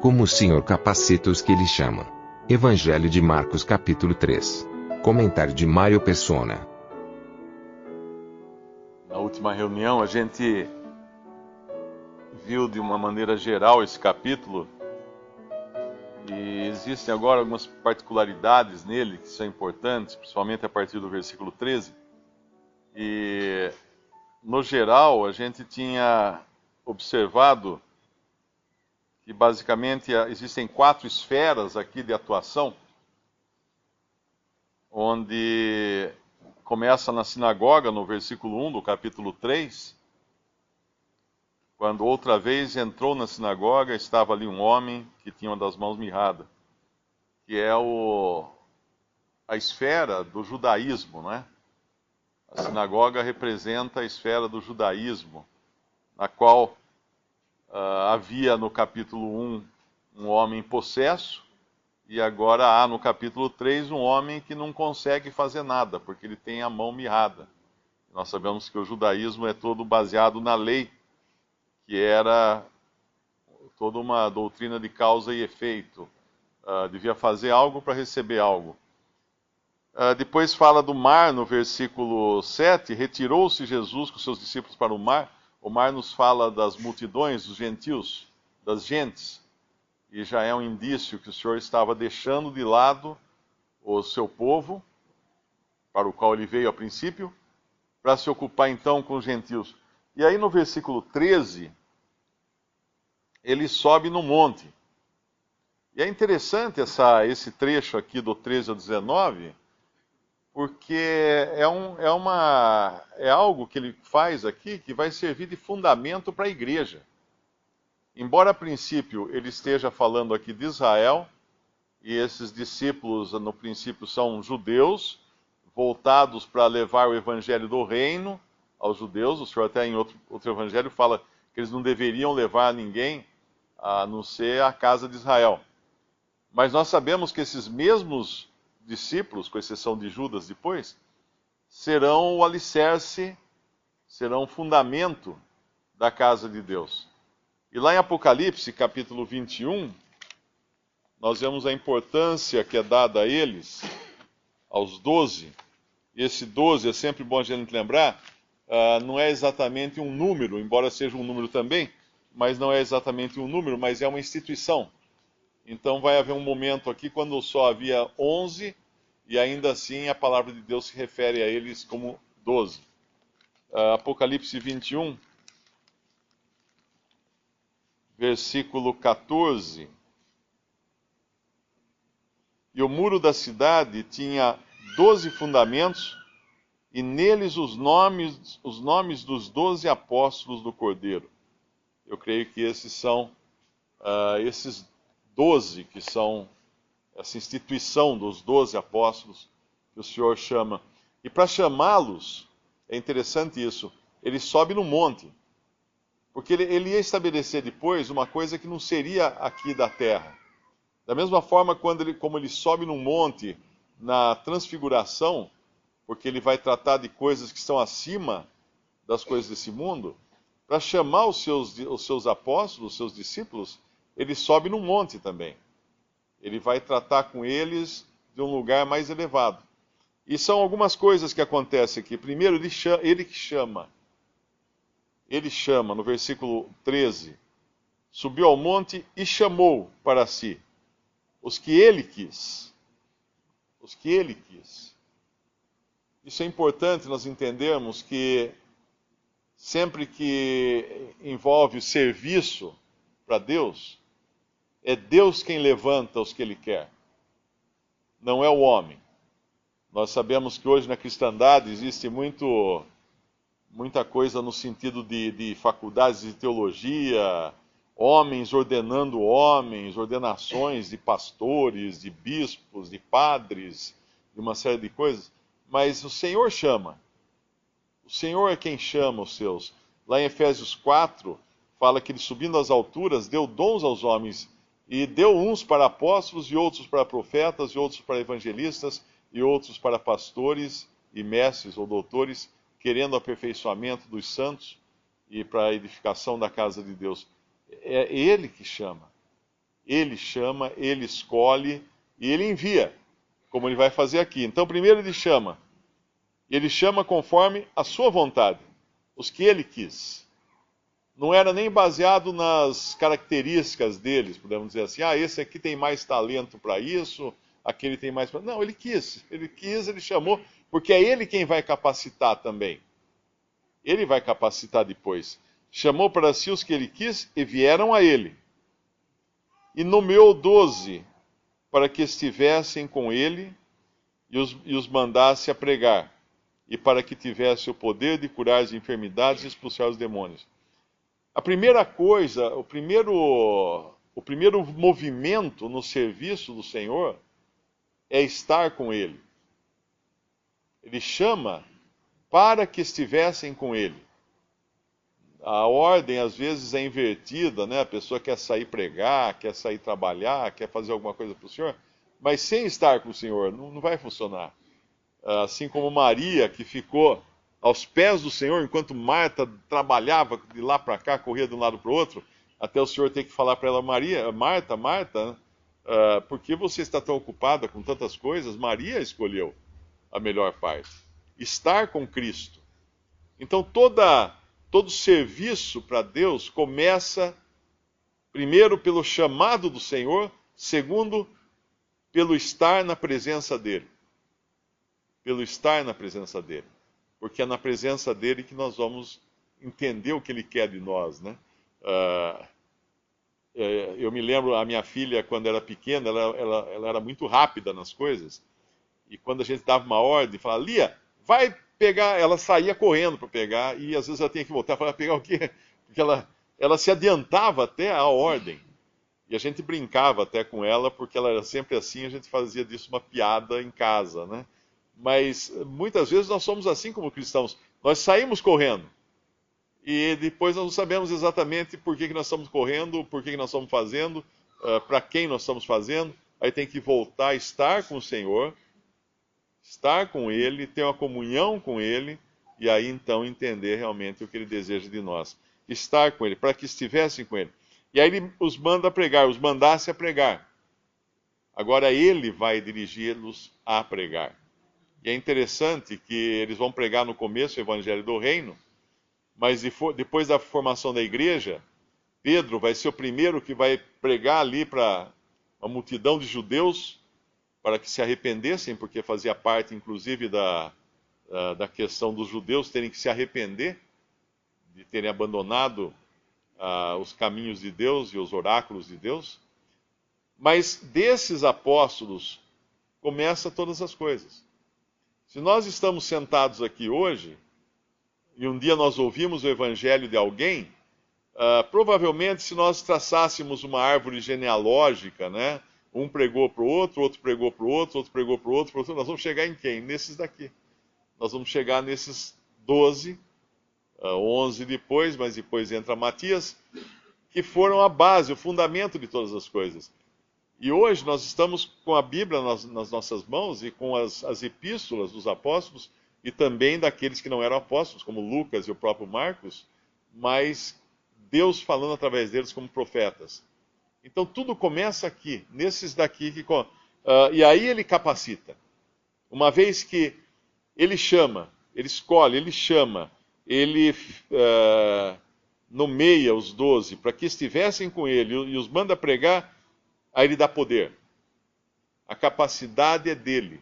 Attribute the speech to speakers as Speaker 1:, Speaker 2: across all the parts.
Speaker 1: como o Senhor capacita os que Ele chama. Evangelho de Marcos capítulo 3. Comentário de Mário Persona.
Speaker 2: Na última reunião a gente viu de uma maneira geral esse capítulo e existem agora algumas particularidades nele que são importantes, principalmente a partir do versículo 13. E no geral a gente tinha observado que basicamente existem 4 esferas aqui de atuação, onde começa na sinagoga, no versículo 1 do capítulo 3, quando outra vez entrou na sinagoga, estava ali um homem que tinha uma das mãos mirrada, que é a esfera do judaísmo, né? A sinagoga representa a esfera do judaísmo, na qual havia no capítulo 1 um homem possesso, e agora há no capítulo 3 um homem que não consegue fazer nada, porque ele tem a mão mirrada. Nós sabemos que o judaísmo é todo baseado na lei, que era toda uma doutrina de causa e efeito. Devia fazer algo para receber algo. Depois fala do mar, no versículo 7, retirou-se Jesus com seus discípulos para o mar. O mar nos fala das multidões, dos gentios, das gentes. E já é um indício que o Senhor estava deixando de lado o seu povo, para o qual ele veio a princípio, para se ocupar então com os gentios. E aí no versículo 13, ele sobe no monte. E é interessante esse trecho aqui do 13 ao 19, porque é algo que ele faz aqui que vai servir de fundamento para a igreja. Embora a princípio ele esteja falando aqui de Israel, e esses discípulos no princípio são judeus, voltados para levar o evangelho do reino aos judeus. O Senhor até em outro evangelho fala que eles não deveriam levar ninguém a não ser a casa de Israel. Mas nós sabemos que esses mesmos discípulos, com exceção de Judas depois, serão o alicerce, serão o fundamento da casa de Deus. E lá em Apocalipse, capítulo 21, nós vemos a importância que é dada a eles, aos 12. E esse 12, é sempre bom a gente lembrar, não é exatamente um número, embora seja um número também, mas não é exatamente um número, mas é uma instituição. Então vai haver um momento aqui quando só havia 11, e ainda assim a palavra de Deus se refere a eles como 12. Apocalipse 21, versículo 14. E o muro da cidade tinha 12 fundamentos, e neles os nomes dos 12 apóstolos do Cordeiro. Eu creio que esses são esses 12 que são essa instituição dos 12 apóstolos que o Senhor chama. E para chamá-los, é interessante isso, ele sobe no monte, porque ele ia estabelecer depois uma coisa que não seria aqui da terra. Da mesma forma, como ele sobe num monte na transfiguração, porque ele vai tratar de coisas que estão acima das coisas desse mundo, para chamar os seus apóstolos, os seus discípulos, ele sobe num monte também. Ele vai tratar com eles de um lugar mais elevado. E são algumas coisas que acontecem aqui. Primeiro, ele chama, no versículo 13, subiu ao monte e chamou para si os que ele quis. Os que ele quis. Isso é importante nós entendermos que sempre que envolve o serviço para Deus, é Deus quem levanta os que ele quer, não é o homem. Nós sabemos que hoje na cristandade existe muita coisa no sentido de faculdades de teologia, homens ordenando homens, ordenações de pastores, de bispos, de padres, de uma série de coisas, mas o Senhor chama. O Senhor é quem chama os seus. Lá em Efésios 4, fala que ele subindo às alturas, deu dons aos homens, e deu uns para apóstolos, e outros para profetas, e outros para evangelistas, e outros para pastores e mestres ou doutores, querendo o aperfeiçoamento dos santos e para a edificação da casa de Deus. É ele que chama. Ele chama, ele escolhe e ele envia, como ele vai fazer aqui. Então, primeiro ele chama conforme a sua vontade, os que ele quis. Não era nem baseado nas características deles, podemos dizer assim, esse aqui tem mais talento para isso, aquele tem mais... Não, ele quis, ele chamou, porque é ele quem vai capacitar também. Ele vai capacitar depois. Chamou para si os que ele quis e vieram a ele. E nomeou 12 para que estivessem com ele e os mandasse a pregar, e para que tivesse o poder de curar as enfermidades e expulsar os demônios. A primeira coisa, o primeiro movimento no serviço do Senhor é estar com ele. Ele chama para que estivessem com ele. A ordem às vezes é invertida, né? A pessoa quer sair pregar, quer sair trabalhar, quer fazer alguma coisa para o Senhor, mas sem estar com o Senhor não vai funcionar. Assim como Maria, que ficou aos pés do Senhor, enquanto Marta trabalhava de lá para cá, corria de um lado para o outro, até o Senhor ter que falar para ela, Marta, por que você está tão ocupada com tantas coisas? Maria escolheu a melhor parte, estar com Cristo. Então todo serviço para Deus começa primeiro pelo chamado do Senhor, segundo pelo estar na presença dEle. Pelo estar na presença dEle. Porque é na presença dEle que nós vamos entender o que Ele quer de nós, né? Eu me lembro, a minha filha, quando era pequena, ela era muito rápida nas coisas. E quando a gente dava uma ordem, falava, Lia, vai pegar. Ela saía correndo para pegar, e às vezes ela tinha que voltar para pegar o quê? Porque ela se adiantava até a ordem. E a gente brincava até com ela, porque ela era sempre assim, a gente fazia disso uma piada em casa, né? Mas muitas vezes nós somos assim como cristãos. Nós saímos correndo. E depois nós não sabemos exatamente por que nós estamos correndo, por que nós estamos fazendo, para quem nós estamos fazendo. Aí tem que voltar a estar com o Senhor, estar com Ele, ter uma comunhão com Ele, e aí então entender realmente o que Ele deseja de nós. Estar com Ele, para que estivessem com Ele. E aí Ele os manda pregar, os mandasse a pregar. Agora Ele vai dirigi-los a pregar. E é interessante que eles vão pregar no começo o Evangelho do Reino, mas depois da formação da igreja, Pedro vai ser o primeiro que vai pregar ali para uma multidão de judeus, para que se arrependessem, porque fazia parte, inclusive, da questão dos judeus terem que se arrepender, de terem abandonado os caminhos de Deus e os oráculos de Deus. Mas desses apóstolos começa todas as coisas. Se nós estamos sentados aqui hoje, e um dia nós ouvimos o evangelho de alguém, provavelmente se nós traçássemos uma árvore genealógica, né? Um pregou para o outro pregou para o outro, outro pregou para o outro, nós vamos chegar em quem? Nesses daqui. Nós vamos chegar nesses 12, 11 depois, mas depois entra Matias, que foram a base, o fundamento de todas as coisas. E hoje nós estamos com a Bíblia nas nossas mãos e com as epístolas dos apóstolos e também daqueles que não eram apóstolos, como Lucas e o próprio Marcos, mas Deus falando através deles como profetas. Então tudo começa aqui, nesses daqui, e aí ele capacita. Uma vez que ele chama, ele escolhe, ele chama, ele nomeia os 12 para que estivessem com ele e os manda pregar, aí ele dá poder. A capacidade é dele.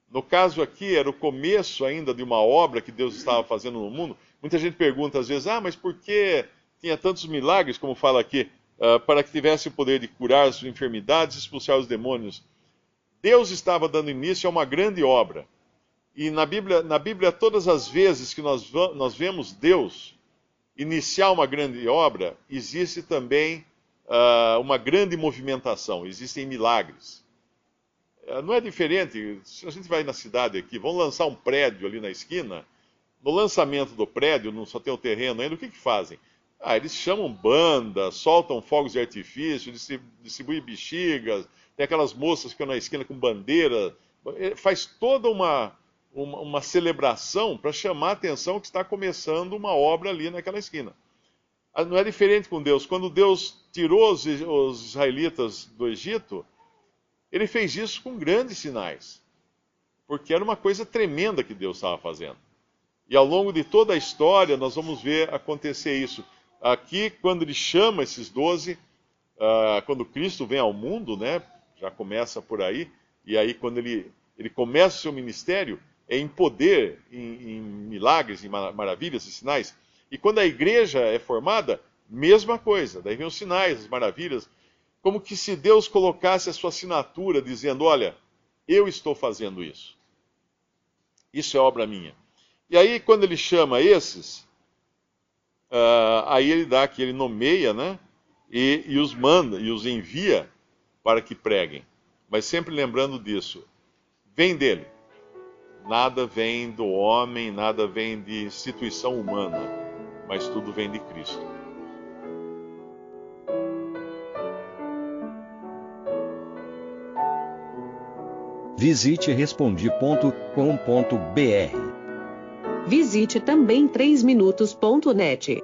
Speaker 2: No caso aqui, era o começo ainda de uma obra que Deus estava fazendo no mundo. Muita gente pergunta às vezes, mas por que tinha tantos milagres, como fala aqui, para que tivesse o poder de curar as enfermidades e expulsar os demônios? Deus estava dando início a uma grande obra. E na Bíblia todas as vezes que nós vemos Deus iniciar uma grande obra, existe também uma grande movimentação, existem milagres. Não é diferente, se a gente vai na cidade aqui, vão lançar um prédio ali na esquina, no lançamento do prédio, não só tem o terreno ainda, o que fazem? Eles chamam banda, soltam fogos de artifício, distribuem bexigas, tem aquelas moças que ficam na esquina com bandeira, faz toda uma celebração para chamar a atenção que está começando uma obra ali naquela esquina. Não é diferente com Deus. Quando Deus tirou os israelitas do Egito, ele fez isso com grandes sinais. Porque era uma coisa tremenda que Deus estava fazendo. E ao longo de toda a história, nós vamos ver acontecer isso. Aqui, quando ele chama esses 12, quando Cristo vem ao mundo, né, já começa por aí, e aí quando ele começa o seu ministério, é em poder, em milagres, em maravilhas e sinais. E quando a igreja é formada, mesma coisa. Daí vem os sinais, as maravilhas, como que se Deus colocasse a sua assinatura, dizendo, olha, eu estou fazendo isso. Isso é obra minha. E aí, quando ele chama esses, aí ele dá que ele nomeia, né? E os manda, e os envia para que preguem. Mas sempre lembrando disso, vem dele. Nada vem do homem, nada vem de instituição humana, mas tudo vem de Cristo.
Speaker 3: Visite Respondi.com.br.
Speaker 4: Visite também 3minutos.net.